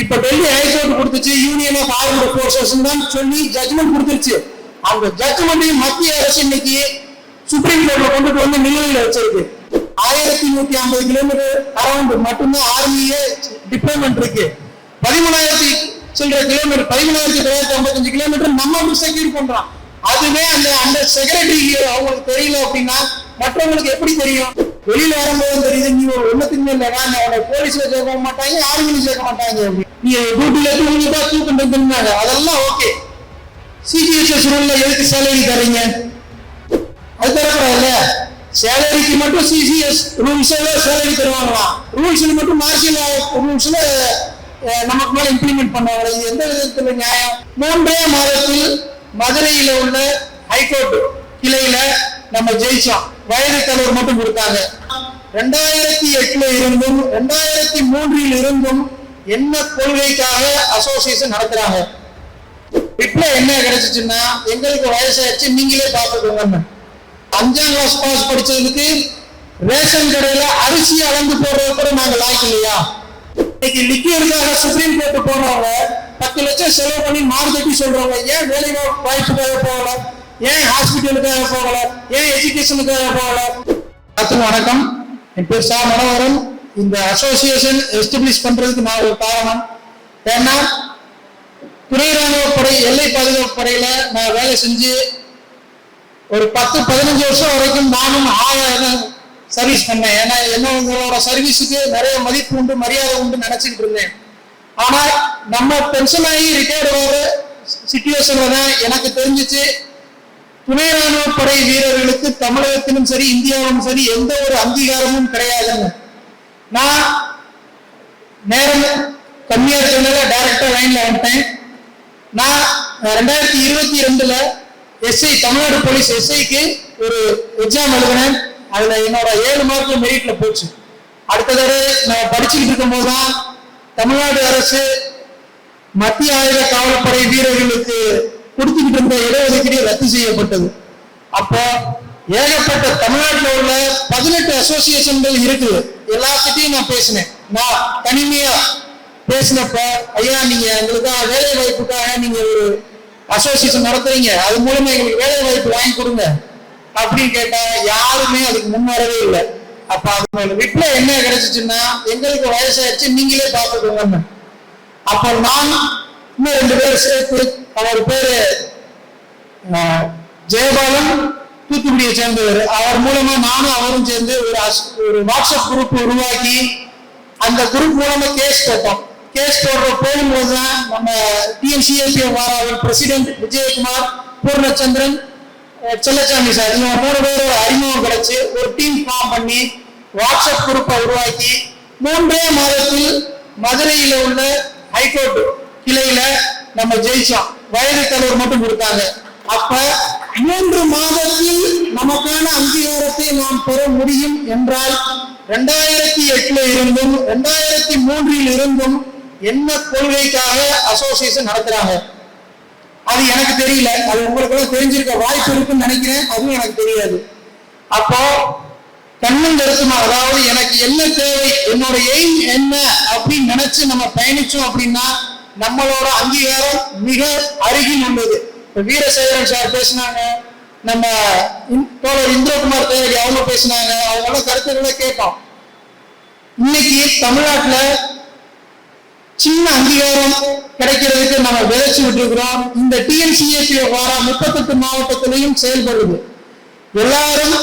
இப்ப டெல்லி ஹைகோர்ட் கொடுத்துச்சு union of armed forces தான் சொல்லி ஜட்ஜ்மெண்ட் கொடுத்துருச்சு. அந்த ஜட்ஜ்மெண்ட்டையும் மத்திய அரசு இன்னைக்கு சுப்ரீம் கோர்ட்ல கொண்டுட்டு வந்து நிலுவையில் வச்சிருக்கு. 1150 கிலோமீட்டர் அரௌண்ட் மட்டும்தான் ஆர்மியே டிப்ளாய்மெண்ட் இருக்கு. 13,000 சில்லற கிலோமீட்டர் 13,955 கிலோமீட்டர் நம்ம செக்யூர் பண்றோம். அதுவே அந்த செக்ரட்டரி அவங்களுக்கு தெரியல அப்படின்னா மற்றவங்களுக்கு எப்படி தெரியும்? வெளியில வரும்போது தெரியுது நீ ஒரு ஒன்னத்துக்குமே இல்லைன்னா அவனை போலீஸ்ல சேர்க்க மாட்டாங்க, ஆர்மியில சேர்க்க மாட்டாங்க. நீ டியூட்டில தூங்கிட்டா தூக்கம் இருந்தாங்க, அதெல்லாம் ஓகே. சிஜிஎஸ்எஸ் ரூல்ல எதுக்கு சேலரி தரீங்க? அது தரக்கூடாதுல்ல. சேலரிக்கு மட்டும் சிசிஎஸ் ரூல்ஸ்ல சேலரி தருவாங்களாம், ரூல்ஸ்ல மட்டும் மார்ஷியல் ரூல்ஸ்ல நமக்கு மேல இம்ப்ளிமெண்ட் பண்ணுவாங்க. இது எந்த விதத்துல நியாயம்? 3 மாதத்தில் மதுரையில உள்ள ஹைகோர்ட் கிளையில நம்ம ஜெயிச்சோம். வயது தலைவர் மட்டும் கொடுத்தாங்க. 2008 இருந்தும் 2003 இருந்தும் என்ன கொள்கைக்காக அசோசியேஷன் நடத்துறாங்க. இப்ப என்ன கிடைச்சிச்சுன்னா எங்களுக்கு வயசாச்சு நீங்களே பார்த்துக்கோங்க. 5ஆம் கிளாஸ் பாஸ் படிச்சதுக்கு ரேஷன் கடையில அரிசி அளந்து போடுறது கூட நாங்க லாய்க்கு இல்லையா? இன்னைக்கு லிக்விடுக்காக சுப்ரீம் கோர்ட் போறவங்க 10 லட்சம் செலவு பண்ணி மார்க்கெட்டி சொல்றவங்க ஏன் வேலை வாய்ப்புக்காக போகல, ஏன் ஹாஸ்பிட்டலுக்காக போகல, ஏன் எஜுகேஷனுக்காக போகல? வணக்கம், என் பேர் சா மனோகரன். இந்த அசோசியேஷன் எஸ்டாப்ளிஷ் பண்றதுக்கு நான் ஒரு காரணம். ஏன்னா துணை ராணுவ படை எல்லை பாதுகாப்பு படையில நான் வேலை செஞ்சு ஒரு 10-15 வருஷம் வரைக்கும் நானும் 1000 சர்வீஸ் பண்ணேன். ஏன்னா என்னோட சர்வீஸுக்கு நிறைய மதிப்பு உண்டு, மரியாதை உண்டு நினைச்சுக்கிட்டு இருந்தேன். ஆனா நம்ம பென்ஷன் ஆகி ரிட்டையர்ட் வர சிச்சுவேஷன்ல தான் எனக்கு தெரிஞ்சிச்சு துணை ராணுவ படை வீரர்களுக்கு தமிழகத்திலும் சரி இந்தியாவிலும் சரி எந்த ஒரு அங்கீகாரமும் கிடையாதுன்னு. நான் நேரம் கம்மியா இருக்கிறதுனால டைரக்டா லைன்ல வந்துட்டேன். நான் 2022 எஸ்ஐ தமிழ்நாடு போலீஸ் எஸ்ஐக்கு ஒரு எக்ஸாம் எழுதினேன். அதுல என்னோட 7 மார்க்ல மெரிட்ல போச்சு. அடுத்த தடவை நான் படிச்சுக்கிட்டு இருக்கும் போதுதான் தமிழ்நாடு அரசு மத்திய ஆயுத காவல்படை வீரர்களுக்கு கொடுத்துக்கிட்டு இருந்த இடஒதுக்கீடு ரத்து செய்யப்பட்டது. அப்போ ஏகப்பட்ட தமிழ்நாட்டில் உள்ள 18 அசோசியேஷன்கள் இருக்குது. எல்லாத்திட்டையும் நான் பேசினேன். நான் தனிமையா பேசினப்ப ஐயா நீங்க எங்களுக்காக வேலை வாய்ப்புக்காக நீங்க ஒரு அசோசியேஷன் நடத்துறீங்க, அது மூலமா எங்களுக்கு வேலை வாய்ப்பு வாங்கி கொடுங்க அப்படின்னு கேட்டா யாருமே அதுக்கு முன்வரவே இல்லை. அப்ப அது வீட்டுல என்ன கிடைச்சிச்சுன்னா எங்களுக்கு வயசாயிடுச்சு நீங்களே பார்த்துக்கோங்க. அப்ப நான் இன்னும் 2 பேர் சேர்த்து, அவர் பேரு ஜெயபாலன், தூத்துக்குடியை சேர்ந்தவர். அவர் மூலமா நானும் அவரும் சேர்ந்து ஒரு வாட்ஸ்அப் குரூப் உருவாக்கி அந்த குரூப் மூலமா கேஸ் போட்டோம். கேஸ் போகும்போதுதான் நம்ம டிஎன்சிஏபி பிரசிடென்ட் விஜயகுமார், பூர்ணச்சந்திரன், செல்லச்சாமி சார் இவங்க 3 பேர் அறிமுகம் கிடைச்சு ஒரு டீம் ஃபார்ம் பண்ணி வாட்ஸ்அப் குரூப்பை உருவாக்கி 3 மாதத்தில் மதுரையில உள்ள ஹைகோர்ட் கிளையில நம்ம ஜெயிச்சோம். வயது தலைவர் மட்டும் கொடுத்தாங்க. அப்ப 3 மாதத்தில் நமக்கான அங்கீகாரத்தை நாம் பெற முடியும் என்றால் 2008 இருந்தும் 2003 இருந்தும் என்ன கொள்கைக்காக அசோசியேஷன் நடத்துறாங்க அது எனக்கு தெரியல. அது உங்களுக்கு தெரிஞ்சிருக்க வாய்ப்பு இருக்குன்னு நினைக்கிறேன், அதுவும் எனக்கு தெரியாது. அப்போ கண்ணும் கருத்துமா, அதாவது எனக்கு என்ன தேவை, என்னோட எய்ம் என்ன அப்படின்னு நினைச்சு நம்ம பயணிச்சோம் அப்படின்னா நம்மளோட அங்கீகாரம் மிக அருகில் உள்ளது. இப்ப வீரசேகரன் சார் பேசினாங்க, நம்ம தோழர் இந்திரகுமார் தேவடி அவங்க பேசினாங்க, அவங்களோட கருத்துக்களை கேட்டோம். இன்னைக்கு தமிழ்நாட்டுல சின்ன அங்கீகாரம் கிடைக்கிறதுக்கு நம்ம விதைச்சு விட்டுருக்கிறோம். இந்த டிஎன்சிஏபி வார 38 மாவட்டத்திலையும் செயல்படுது. எல்லாரும்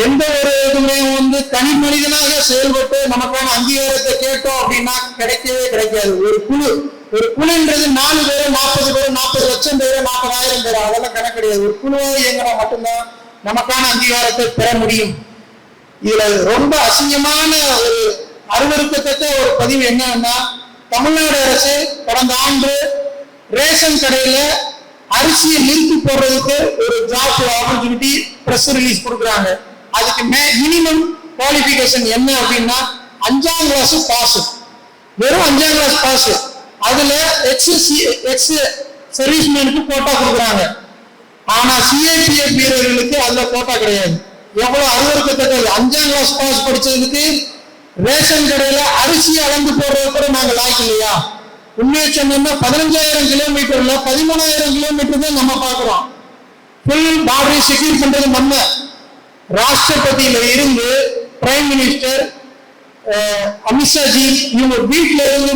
எந்த ஒரு இதுமே தனி மனிதனாக செயல்பட்டு நமக்கான அங்கீகாரத்தை கேட்டோம் அப்படின்னா கிடைக்கவே கிடைக்காது. ஒரு குழுன்றது 4 பேர் 40 பேர் 40 லட்சம் பேர் 40,000 பேர் அதெல்லாம் கணக்கு கிடையாது. ஒரு குழுவாக இயங்கினா மட்டும்தான் நமக்கான அங்கீகாரத்தை பெற முடியும். இதுல ரொம்ப அசிங்கமான ஒரு அருவருக்கத்தக்க ஒரு பதிவு என்னன்னா, தமிழ்நாடு அரசு கடந்த ஆண்டு ரேஷன் கடையில அரிசியை நிறுத்தி போடுறதுக்கு ஒரு ஜாப் ஆப்பர்ச்சுனிட்டி பிரஸ் ரிலீஸ் கொடுக்குறாங்க. அதுக்கு மினிமம் குவாலிஃபிகேஷன் என்ன அப்படின்னா 5ஆம் கிளாஸ் பாஸ், வெறும் 5ஆம் கிளாஸ் பாஸ். அதுல எக்ஸ் சர்வீஸ்மேனுக்கு கோட்டா கொடுக்குறாங்க. ஆனா சிஐபிஎஃப் வீரர்களுக்கு அதுல கோட்டா கிடையாது. எவ்வளவு அருவருக்கத்தக்கது! 5ஆம் கிளாஸ் பாஸ் படிச்சதுக்கு ரேஷன் கடையில அரிசி அளந்து போடுறது கூட நாங்க லாய்க்கு இல்லையா? உண்மையை சொன்னோம்னா 15,000 கிலோமீட்டர்ல 13,000 கிலோமீட்டர் தான் நம்ம பார்க்கிறோம். ஃபுல் பார்டரை செக்யூர் பண்றது நம்ம. ராஷ்டிரபதியில இருந்து பிரைம் மினிஸ்டர் அமித்ஷாஜி இவங்க வீட்டுல இருந்து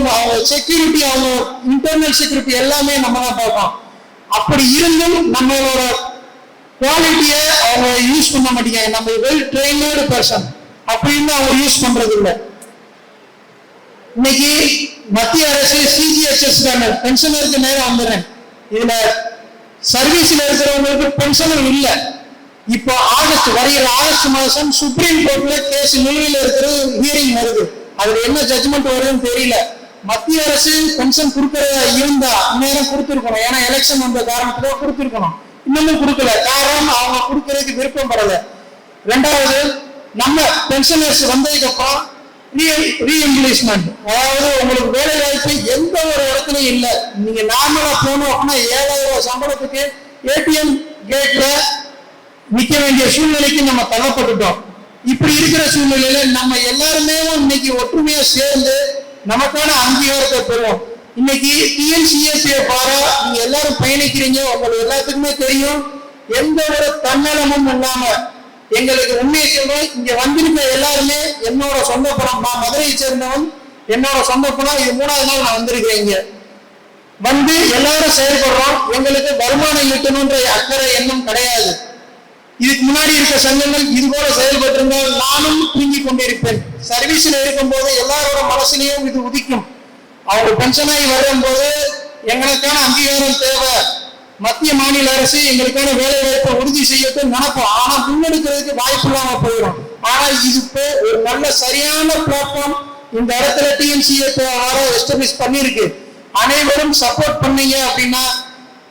செக்யூரிட்டி, அவங்க இன்டர்னல் செக்யூரிட்டி எல்லாமே நம்ம தான் பார்ப்போம். அப்படி இருந்தும் நம்மளோட குவாலிட்டியை அவங்க யூஸ் பண்ண மாட்டேங்காங்க. நம்ம வெல் ட்ரெயினர்டு பர்சன் அப்படின்னு அவங்க யூஸ் பண்றது இல்லை. இன்னைக்கு மத்திய அரசு சிஜிஎச்எஸ் பென்ஷனருக்கு நேரம் வந்துடுறேன். இதுல சர்வீஸ்ல இருக்கிறவங்களுக்கு பென்ஷனும் இல்லை. இப்போ வருகிற ஆகஸ்ட் மாதம் சுப்ரீம் கோர்ட்ல கேஸ் நிலுவையில் இருக்கிறது, ஹியரிங் வருது. அதுல என்ன ஜட்ஜ்மெண்ட் வருதுன்னு தெரியல. மத்திய அரசு பென்ஷன் கொடுக்கறதா இருந்தா நேரம் கொடுத்துருக்கணும். ஏன்னா எலெக்ஷன் வந்த காரணத்துல கொடுத்துருக்கணும். இன்னமும் கொடுக்கல. காரணம் அவங்க கொடுக்கறதுக்கு விருப்பம் படல. ரெண்டாவது, நம்ம பென்ஷனர்ஸ் வந்ததுக்கு அப்புறம் ரீஎம்ப்ளேஸ்மெண்ட், அதாவது உங்களுக்கு வேலை வாய்ப்பு எந்த ஒரு இடத்துலயும் இல்லை. நீங்க நார்மலா போகணும் அப்படின்னா 7,000 சம்பளத்துக்கு ஏடிஎம் கேட்ல நிக்க வேண்டிய சூழ்நிலைக்கு நம்ம தள்ளப்பட்டுட்டோம். இப்படி இருக்கிற சூழ்நிலையில நம்ம எல்லாருமே இன்னைக்கு ஒற்றுமையா சேர்ந்து நமக்கான அங்கீகாரத்தை பெறுவோம். இன்னைக்கு டிஎன்சிஏபியை பாரா நீங்க எல்லாரும் பயணிக்கிறீங்க. உங்களுக்கு எல்லாத்துக்குமே தெரியும், எந்த ஒரு தன்னலமும் இல்லாம எங்களுக்கு உண்மையை சொல்றோம். இங்க வந்திருக்க எல்லாருமே என்னோட சொந்த படம். நான் மதுரையை சேர்ந்தவன், என்னோட சொந்த படம். இது 3வது நாள் நான் வந்திருக்கேன். இங்க வந்து எல்லாரும் செயல்படுறோம். எங்களுக்கு வருமானம் ஈட்டணும்ன்ற அக்கறை எண்ணம் கிடையாது. இதுக்கு முன்னாடி இருக்க சங்கங்கள் இது போல செயல்பட்டு இருந்தால் நானும் தூங்கி கொண்டிருப்பேன். சர்வீஸ்ல இருக்கும் போது எல்லாரோட மனசுலயும் இது உதிக்கும். அவங்க பென்ஷனாகி வரும்போது எங்களுக்கான அங்கீகாரம் தேவை, மத்திய மாநில அரசு எங்களுக்கான வேலை வாய்ப்பை உறுதி செய்யட்டும் நினைப்போம். ஆனா முன்னெடுக்கிறதுக்கு வாய்ப்பு இல்லாம போயிடும். ஆனா இது ஒரு நல்ல சரியான பிளாட்ஃபார்ம் இந்த இடத்துல டிஎன்சிஏ எஸ்டாப்ளிஷ் பண்ணிருக்கு. அனைவரும் சப்போர்ட் பண்ணீங்க அப்படின்னா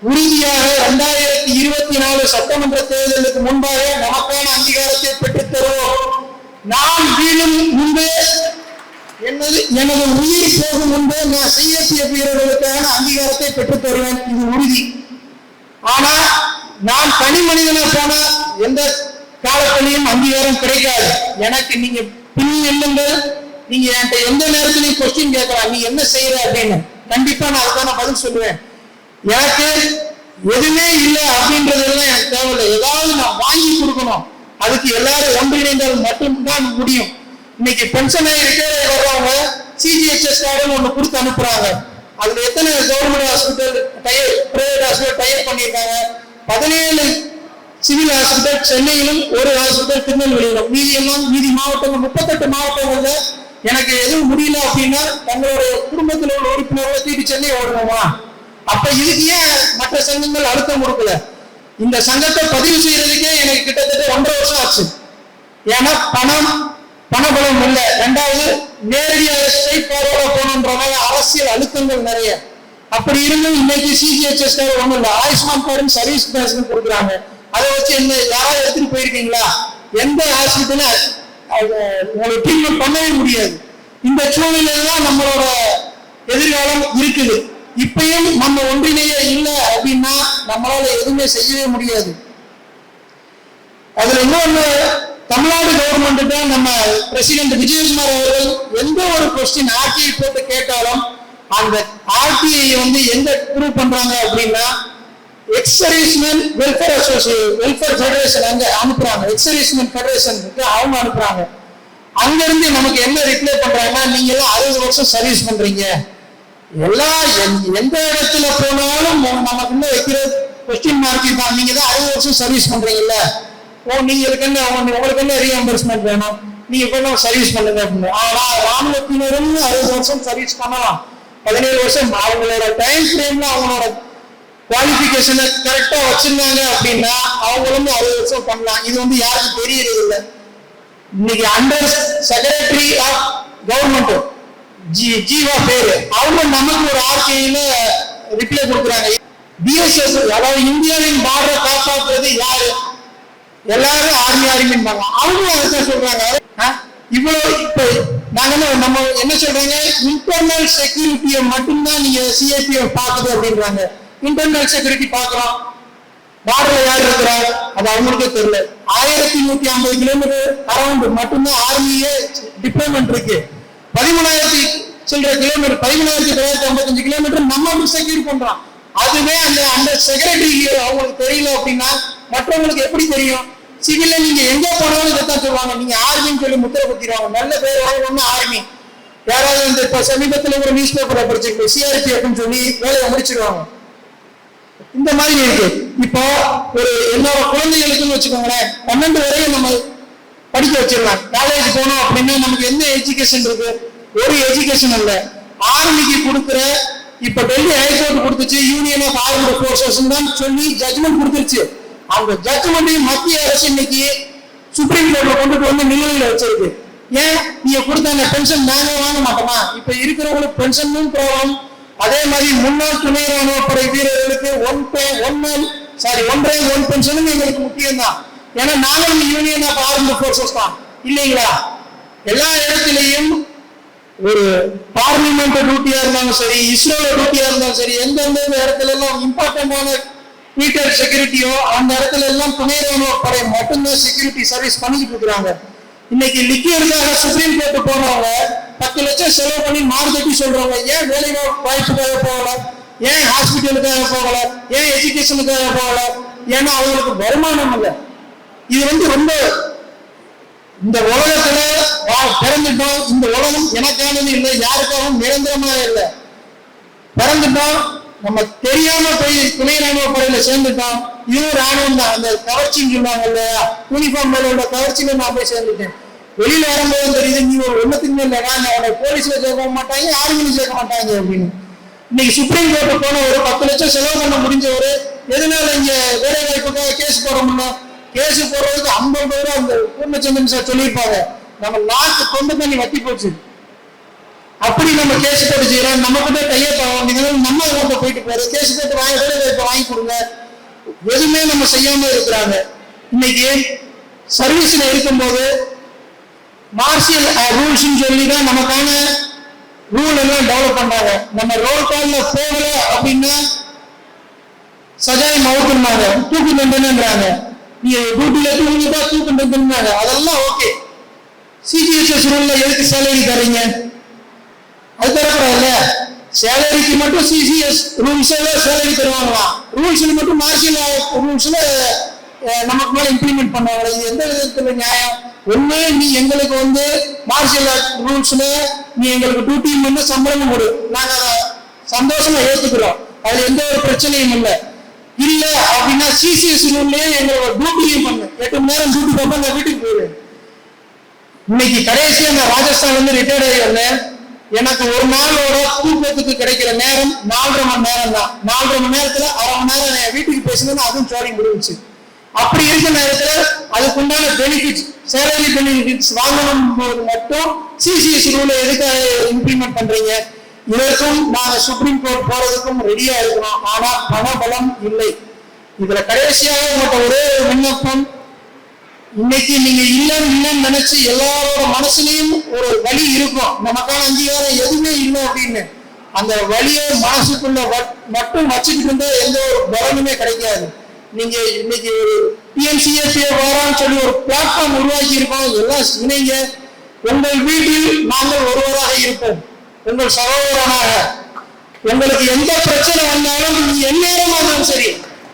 உறுதியாக 2024 சட்டமன்ற தேர்தலுக்கு முன்பாக நமக்கான அங்கீகாரத்தை பெற்றுத் தருவோம். நான் வீழும் முன்பே எனது உயிர் போகும் முன்பே நான் சிஎஸ்எஃப் வீரர்களுக்கான அங்கீகாரத்தை பெற்றுத் தருவேன். இது உறுதி. ஆனா நான் தனி மனிதனா போனா எந்த காலத்திலையும் அங்கீகாரம் கிடைக்காது. எனக்கு நீங்க பின் இல்லுங்கள். நீங்க என்கிட்ட எந்த நேரத்திலையும் கொஸ்டின் கேட்கலாம், நீ என்ன செய்யற அப்படின்னு. கண்டிப்பா நான் அதுக்கான பதில் சொல்லுவேன். எனக்கு எதுவுமே இல்லை அப்படின்றதெல்லாம் எனக்கு தேவையில்லை. ஏதாவது நான் வாங்கி கொடுக்கணும். அதுக்கு எல்லாரும் ஒன்றிணைந்தால் மட்டும்தான் முடியும். இன்னைக்கு பென்ஷனை ரிட்டையர் வர்றவங்க சிஜிஎச்எஸ் கார்டுன்னு ஒண்ணு கொடுத்து அனுப்புறாங்க. அதுல எத்தனை government hospital private hospital type பண்ணியிருக்காங்க. 17 சிவில் ஹாஸ்பிட்டல் சென்னையிலும், ஒரு ஹாஸ்பிட்டல் திருநெல்வேலியிலும், மீதி மாவட்டங்கள் 38 மாவட்டங்கள்ல எனக்கு எதுவும் முடியல அப்படின்னா தங்களுடைய குடும்பத்தில் உள்ள உறுப்பினர்களை தூக்கி சென்னை ஓடணுமா? அப்ப இதுக்கு ஏன் மற்ற சங்கங்கள் அழுத்தம் கொடுக்கல? இந்த சங்கத்தை பதிவு செய்யறதுக்கே எனக்கு கிட்டத்தட்ட 1.5 வருஷம் ஆச்சு. ஏன்னா பணபலம் இல்லை. ரெண்டாவது, நேரடியாக ஸ்ட்ரைட் ஃபார்வர்டா போகணுன்றனால அரசியல் அழுத்தங்கள் நிறைய. அப்படி இருந்தும் இன்னைக்கு சிஜிஎச்எஸ் கார்டு ஒண்ணும் இல்லை, ஆயுஷ்மான் கார்டு சர்வீஸ் பேஸ்ன்னு கொடுக்குறாங்க. அதை வச்சு என்ன யாராவது எடுத்துட்டு போயிருக்கீங்களா? எந்த ஹாஸ்பிட்டலும் உங்களுக்கு ட்ரீட்மெண்ட் பண்ணவே முடியாது. இந்த சூழ்நிலையில தான் நம்மளோட எதிர்காலம் இருக்குது. இப்பயும் நம்ம ஒன்றிணையே இல்லை அப்படின்னா நம்மளால எதுவுமே செய்யவே முடியாது. அதுல இன்னொன்னு, தமிழ்நாடு கவர்மெண்ட் தான் நம்ம பிரசிடென்ட் விஜயகுமார் அவர்கள் எந்த ஒரு கொஸ்டின் ஆர்டிஐ போட்டு கேட்டாலும் அந்த ஆர்டிஐ எங்க ப்ரூவ் பண்றாங்க அப்படின்னா எக்ஸ் சர்வீஸ்மேன் வெல்ஃபேர் ஃபெடரேஷன் அங்க அனுப்புறாங்க. எக்ஸ் சர்வீஸ்மேன் ஃபெடரேஷனுக்கு அவங்க அனுப்புறாங்க. அங்க இருந்து நமக்கு என்ன ரிப்ளை பண்றாங்கன்னா, நீங்க எல்லாம் 60 வருஷம் சர்வீஸ் பண்றீங்க, எந்த இடத்துல போனாலும் நமக்கு என்ன வைக்கிற கொஸ்டின் மார்க் தான், நீங்க தான் 60 வருஷம் சர்வீஸ் பண்றீங்கல்ல, உங்களுக்கு என்ன ரீஎம்பர்ஸ்மெண்ட் வேணும், நீங்க போய் சர்வீஸ் பண்ணுங்க அப்படின்னு. ஆனா ராணுவத்தினரும் 60 வருஷம் சர்வீஸ் பண்ணலாம். 17 வருஷம் அவங்களோட டைம் ஃப்ரேம்ல அவங்களோட குவாலிபிகேஷனை கரெக்டா வச்சிருந்தாங்க அப்படின்னா அவங்களும் 60 வருஷம் பண்ணலாம். இது யாருக்கும் தெரியறது இல்லை. இன்னைக்கு under secretary of government Jeeva பேரு, அவங்க நமக்கு ஒரு ஆர்டிஐல ரிப்ளை கொடுக்குறாங்க. பிஎஸ்எஸ், அதாவது இந்தியாவின் பார்டரை காப்பாற்றுறது யாரு? எல்லாரும் ஆர்மின்னு அவங்க அதுதான் சொல்றாங்க. இவ்வளவு இப்ப நாங்க நம்ம என்ன சொல்றாங்க, இன்டர்னல் செக்யூரிட்டியை மட்டும்தான் நீங்க சிஏபிஎஃப் பாக்குது அப்படின்றாங்க. இன்டர்னல் செக்யூரிட்டி பாக்குறோம், பார்டர்ல யார் இருக்கிறார் அது அவங்களுக்கே தெரியல. 1150 கிலோமீட்டர் அரௌண்ட் மட்டும்தான் ஆர்மியே டிப்ளாய்மெண்ட் இருக்கு. 13,000 சில கிலோமீட்டர் 17,955 கிலோமீட்டர் நம்ம செக்யூர் பண்றோம். அதுவே அந்த செக்ரட்டரி அவங்களுக்கு தெரியல அப்படின்னா மற்றவங்களுக்கு எப்படி தெரியும்? சிவில்ல நீங்க எங்க போனாலும் இதைத்தான் சொல்லுவாங்க, நீங்க ஆர்மின்னு சொல்லி முத்திர குத்திடுவாங்க. நல்ல பேர் வாங்கணும்னா ஆர்மி. யாராவது இப்ப சமீபத்தில் ஒரு நியூஸ் பேப்பரை படிச்சிருக்கோம், சிஆர்பிஎஃப்னு சொல்லி வேலையை முடிச்சிருவாங்க. இந்த மாதிரி இருக்கு. இப்போ ஒரு என்னோட குழந்தைகளுக்குன்னு வச்சுக்கோங்களேன், 12 வரையும் நம்ம படிக்க வச்சிடலாம். காலேஜ் போனோம் அப்படின்னா நமக்கு எந்த எஜுகேஷன் இருக்கு? ஒரு எஜுகேஷன் இல்ல. ஆர்மிக்கு கொடுக்குற இப்ப டெல்லி ஹைகோர்ட் கொடுத்துச்சு, யூனியன் ஆஃப் ஆர்ம்டு ஃபோர்ஸஸ் தான் சொல்லி ஜட்ஜ்மெண்ட் கொடுத்துருச்சு. அந்த ஜட்ஜ்மெண்ட்டையும் மத்திய அரசு இன்னைக்கு சுப்ரீம் கோர்ட்ல கொண்டுட்டு வந்து நிலுவையில வச்சிருக்கு. ஏன் நீங்க கொடுத்தாங்க பென்ஷன் நாங்க வாங்க மாட்டோமா? இப்ப இருக்கிறவங்களுக்கு பென்ஷனும் ப்ராப்ளம். அதே மாதிரி முன்னாள் துணை ராணுவ படை வீரர்களுக்கு ஒன் பென்ஷனும் எங்களுக்கு முக்கியம் தான். ஏன்னா நாங்களும் யூனியன் ஆஃப் ஆர்ம்டு ஃபோர்ஸஸ் தான் இல்லைங்களா? எல்லா இடத்திலையும் ஒரு பார்லிமெண்ட் டியூட்டியா இருந்தாலும் சரி, இஸ்ரோல டியூட்டியா இருந்தாலும் சரி, எந்தெந்த இடத்துல எல்லாம் இம்பார்ட்டன்டான மீட்டர் செக்யூரிட்டியோ அந்த இடத்துல எல்லாம் துணை ராணுவ படை மட்டும்தான் செக்யூரிட்டி சர்வீஸ் பண்ணிக்கிட்டு இருக்கிறாங்க. இன்னைக்கு லிக்கியருக்காக சுப்ரீம் கோர்ட் போனவங்க 10 லட்சம் செலவு பண்ணி மார்க்கெட்டி சொல்றவங்க ஏன் வேலை வாய்ப்புக்காக போகல, ஏன் ஹாஸ்பிட்டலுக்காக போகல, ஏன் எஜுகேஷனுக்காக போகல? ஏன்னா அவங்களுக்கு வருமானம் இல்லை. இது ரொம்ப இந்த உலகத்துல பிறந்துட்டோம். இந்த உலகம் எனக்கானது இல்லை, யாருக்காகவும் நிரந்தரமா இல்லை. பிறந்துட்டோம், நம்ம தெரியாம போய் துணை ராணுவ படையில சேர்ந்துட்டோம். இதுவும் ராணுவம் தான். அந்த கவர்ச்சின்னு சொல்லுவாங்க இல்லையா, யூனிஃபார்ம் மேலோட கவர்ச்சியில நான் போய் சேர்ந்துட்டேன். வெளியில வரும்போது தெரியுது நீ ஒரு ஒண்ணுத்துக்குமே இல்லைனா அவனை போலீஸ்ல சேர்க்க மாட்டாங்க, ஆர்மியில சேர்க்க மாட்டாங்க அப்படின்னு. இன்னைக்கு சுப்ரீம் கோர்ட்டு போன ஒரு 10 லட்சம் செலவு பண்ண முடிஞ்சவரு எதனால இங்க வேலை வாய்ப்புக்காக கேஸ் போட முடியும்? கேஸ் போடுறதுக்கு 50 ரூபா அந்த பூர்ணச்சந்திரன் சார் சொல்லியிருப்பாங்க. நம்ம நாட்டு கொண்டு தண்ணி வத்தி போச்சு. அப்படி நம்ம கேஸ் போட்டு செய்யறோம். நம்ம கிட்ட கையப்பாங்க, நம்ம அவங்க போயிட்டு போறது கேஸ் போட்டு வேலை வாய்ப்பை வாங்கி கொடுங்க. எதுவுமே நம்ம செய்யாம இருக்கிறாங்க. இன்னைக்கு சர்வீஸ்ல இருக்கும்போது மார்ஷியல் ரூல்ஸ் சொல்லிதான் நமக்கான ரூல் எல்லாம் டெவலப் பண்றாங்க. நம்ம ரோல் கால்ல போகல அப்படின்னா சஜாய் மவுத்துனாங்க, தூக்கு தண்டனைன்றாங்க. நீங்க டியூட்டில தூங்கிட்டா தூக்கு தண்டனைனாங்க. அதெல்லாம் ஓகே. சிஜிஎஸ்எஸ் ரூல்ல எதுக்கு சேலரி தரீங்க? அது தரக்கூடாதுல்ல. சேலரிக்கு மட்டும் சிசிஎஸ் ரூல்ஸ்ல சேலரி தருவாங்களாம். ரூல்ஸ்ல மட்டும் மார்ஷியல் ரூல்ஸ்ல நமக்கு மேல இம்ப்ளிமெண்ட் பண்ணுவாங்க. இது எந்த விதத்துல நியாயம்? ஒண்ணு நீ எங்களுக்கு மார்ஷியல் ரூல்ஸ்ல நீ எங்களுக்கு டியூட்டி பண்ண சம்பளம் கொடு, நாங்க சந்தோஷமா ஏத்துக்கிறோம், அதுல எந்த ஒரு பிரச்சனையும் இல்லை. இல்ல அப்படின்னா சிசிஎஸ் ரூல்லயே எங்களோட டியூட்டியும் பண்ணு, 8 மணி நேரம் டியூட்டி பார்ப்ப நான் வீட்டுக்கு போயிடுவேன். இன்னைக்கு கடைசியா நான் ராஜஸ்தான் ரிட்டையர்ட் ஆகி வந்தேன். எனக்கு ஒரு நாளோட தூக்கத்துக்கு கிடைக்கிற நேரம் 4.5 மணி நேரம் தான். 4.5 மணி நேரத்துல 1/2 மணி நேரம் என் வீட்டுக்கு பேசணும்னு அதுவும் சோடி முடிஞ்சிச்சு. அப்படி இருக்கிற நேரத்துல அதுக்குண்டான பெனிஃபிட்ஸ், சேலரி பெனிஃபிட்ஸ் வாங்கணும் போது மட்டும் சிசிஎஸ் ரூல எதுக்காக இம்ப்ளிமெண்ட் பண்றீங்க? இதற்கும் நாங்க சுப்ரீம் கோர்ட் போறதுக்கும் ரெடியா இருக்கிறோம். ஆனா பணபலம் இல்லை. இதுல கடைசியாக உங்கள்கிட்ட ஒரே விண்ணப்பம், இன்னைக்கு நீங்க இல்லைன்னு நினைச்சு எல்லாரோட மனசுலயும் ஒரு வலி இருக்கும், நமக்கான அங்கீகாரம் எதுவுமே இல்லை அப்படின்னு. அந்த வலியை மனசுக்குள்ள மட்டும் வச்சுக்கிட்டு இருந்தா எந்த ஒரு பலனுமே கிடைக்காது. நீங்க இன்னைக்கு ஒரு டிஎன்சிஎஸ்ஏ வரான்னு சொல்லி ஒரு பிளாட்ஃபார்ம் உருவாக்கி இருக்கோம். எல்லாம் இணைங்க. உங்கள் வீட்டில் நாங்கள் ஒருவராக இருப்போம், உங்கள் சகோதரனாக. உங்களுக்கு எந்த பிரச்சனை வந்தாலும் நீங்க எந்நேரமா இருந்தாலும் சரி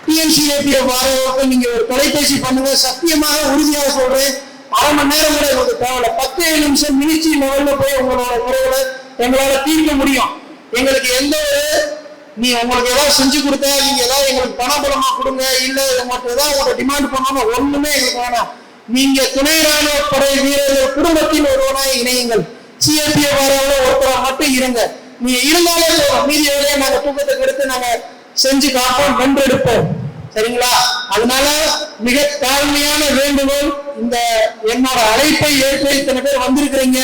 டிஎன்சிஏபியை வரவங்க நீங்க ஒரு தொலைபேசி பண்ணுங்க. சத்தியமாக உறுதியாக சொல்றேன், 1/2 மணி நேரம் கூட உங்களுக்கு தேவையில்ல. 10 நிமிஷம் மினிச்சி லெவல்ல போய் உங்களோட முறைகளை எங்களால தீர்க்க முடியும். எங்களுக்கு எந்த ஒரு நீ உங்களுக்கு ஏதாவது செஞ்சு கொடுத்தா, நீங்க ஏதாவது எங்களுக்கு பணபலமா கொடுங்க, இல்ல உங்களுக்கு ஏதாவது உங்களோட டிமாண்ட் பண்ணாலும் ஒண்ணுமே எங்களுக்கு வேணாம். நீங்க துணை ராணுவ படை வீரர்கள் குடும்பத்தில் ஒருவனாக இணையுங்கள். சிஎபிஏ வரவங்க ஒருத்தரா மட்டும் இருங்க. நீங்க இருந்தாலே போதும், மீதி வேலையை நாங்க தூக்கத்துக்கு எடுத்து நாங்க செஞ்சு காப்போம், வென்றெடுப்போம். சரிங்களா? அதனால மிக தாழ்மையான வேண்டுகோள், இந்த என்னோட அழைப்பை ஏற்று இத்தனை பேர் வந்திருக்கிறீங்க,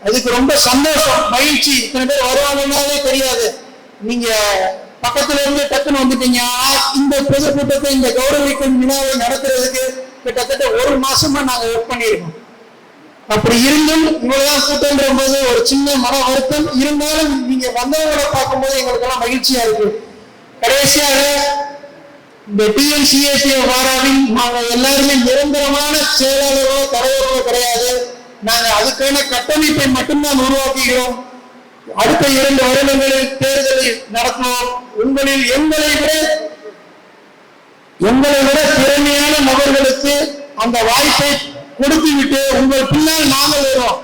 அதுக்கு ரொம்ப சந்தோஷம், மகிழ்ச்சி. இத்தனை பேர் வருவாங்கன்னாலே தெரியாது, நீங்க பக்கத்துல இருந்து டக்குன்னு வந்துட்டீங்க. இந்த பொதுக்கூட்டத்தை, இந்த கௌரவிக்கும் விழாவை நடத்துறதுக்கு கிட்டத்தட்ட 1 மாசமா நாங்க ஒர்க் பண்ணியிருக்கோம். அப்படி இருந்தும் இவ்வளவுதான் கூட்டம்ன்ற போது ஒரு சின்ன மன வருத்தம் இருந்தாலும், நீங்க வந்தவங்களை பார்க்கும்போது எங்களுக்கு எல்லாம் மகிழ்ச்சியா இருக்கு. கடைசியாக இந்த டிஎன்சிஏபி வாராவின் நாங்கள் எல்லாருமே நிரந்தரமான செயலாளர்களோ தலைவர்களோ கிடையாது. நாங்க அதுக்கான கட்டமைப்பை மட்டும்தான் உருவாக்குகிறோம். அடுத்த 2 வருடங்களில் தேர்தலை நடத்துவோம். உங்களில் எங்களை விட திறமையான நபர்களுக்கு அந்த வாய்ப்பை கொடுத்து விட்டு உங்கள் பின்னால் நாங்கள் வருவோம்.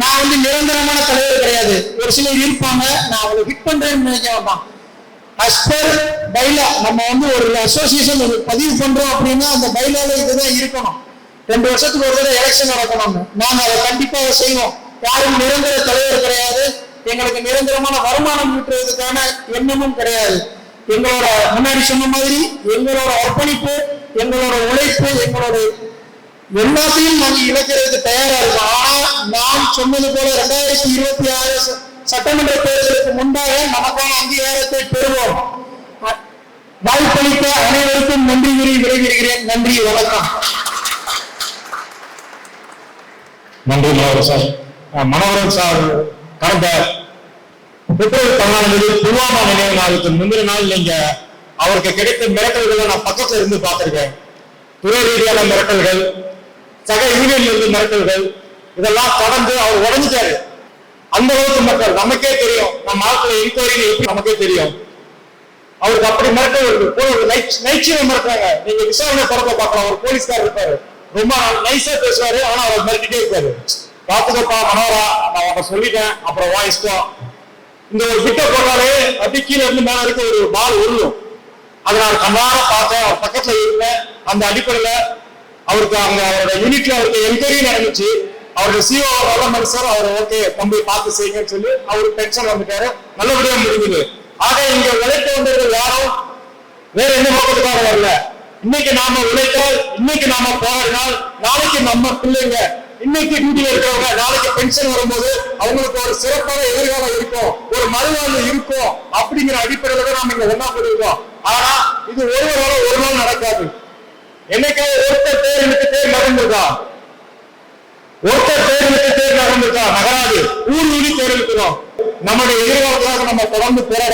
நான் நிரந்தரமான தலைவர் கிடையாது. ஒரு சிலர் இருப்பாங்க, நான் அவங்களை ஹிட் பண்றேன்னு நினைக்க வேண்டாம். அஸ்பர் பைலா நம்ம ஒரு அசோசியேஷன் பதிவு பண்றோம் அப்படின்னா அந்த பைலால இதுதான் இருக்கணும். 2 வருஷத்துக்கு ஒரு தடவை எலெக்ஷன் நடக்கணும். நாங்க அதை கண்டிப்பாக செய்வோம். யாரும் நிரந்தர தலைவர் கிடையாது. எங்களுக்கு நிரந்தரமான வருமானம் ஈட்டுறதுக்கான எண்ணமும் கிடையாது. எங்களோட முன்னாடி சொன்ன மாதிரி எங்களோட அர்ப்பணிப்பு, எங்களோட உழைப்பு, எங்களோட எல்லாத்தையும் நாங்கள் இழக்கிறதுக்கு தயாரா இருக்கோம். ஆனா நான் சொன்னது போல 2026 சட்டமன்ற தேர்தலுக்கு முன்பாக நமக்கான அங்கீகாரத்தை பெறுவோம். வாய்ப்பளித்த அனைவருக்கும் நன்றி கூறி விடைபெறுகிறேன். நன்றி, வணக்கம். நன்றி மனோகரன் சார். மனோகரன் சார் கடந்த பிப்ரவரி 14 புல்வாமா நினைவு நாளுக்கு முந்தின நாள் நீங்க அவருக்கு கிடைத்த மிரட்டல்களை நான் பக்கத்துல இருந்து பார்த்திருக்கேன். துறை ரீதியான மிரட்டல்கள், சக யூனியன்ல இருந்து மிரட்டல்கள், இதெல்லாம் கடந்து அவர் உடஞ்சிட்டாரு. அந்த அளவுக்கு மக்கள் நமக்கே தெரியும். நம்ம ஆட்களை என்கொயரி எப்படி நமக்கே தெரியும். அவருக்கு அப்படி மிரட்டல் வருது. நைச்சியம் மிரட்டுறாங்க. நீங்க விசாரணை படத்தை பார்க்கலாம். ஒரு போலீஸ்கார் இருப்பாரு, ரொம்ப நைஸா பேசுவாரு, ஆனா அவர் மிரட்டிட்டே இருப்பாரு. பாத்துக்கப்பா மனோரா, நான் அவன் சொல்லிட்டேன், அப்புறம் வாய்ஸ்டும் இந்த ஒரு கிட்ட போடுறாரு. அப்படி கீழே இருந்து மேல இருக்க ஒரு பால் உருளும். அதை நான் கண்ணார பார்த்தேன். அவர் பக்கத்துல இருந்தேன். அந்த அடிப்படையில அவருக்கு அவரோட யூனிட்ல அவருக்கு என்கொயரி நடந்துச்சு. அவருடைய சிஓ நல்ல மனுஷர். அவர் ஓகே தம்பி பார்த்து செய்யுங்கன்னு சொல்லி அவருக்கு டென்ஷன் வந்துட்டாரு. நல்லபடியா முடிஞ்சது. ஆக இங்க உழைக்க வந்தவர்கள் யாரும் வேற எந்த நோக்கத்துக்காக வரல. இன்னைக்கு நாம உழைத்தால், இன்னைக்கு நாம போராடினால், நாளைக்கு நம்ம பிள்ளைங்க இன்னைக்கு டியூட்டில இருக்கிறவங்க நாளைக்கு பென்ஷன் வரும்போது அவங்களுக்கு ஒரு சிறப்பான எதிர்காலம் இருக்கும், ஒரு மறுவாழ்வு இருக்கும். அப்படிங்கிற அடிப்படையில தான் நாம இங்க ஒன்னா போயிருக்கோம். ஆனா இது ஒரு நாள் நடக்காது. என்னைக்காவது ஒருத்தர் தேர்தலுக்கு தேர் நடந்திருக்கா? ஒருத்தர் தேர்தலுக்கு தேர் நடந்திருக்கா? நகராது. ஊர் தேர்தலுக்கிறோம். நம்முடைய எதிர்காலத்துக்காக நம்ம தொடர்ந்து போராட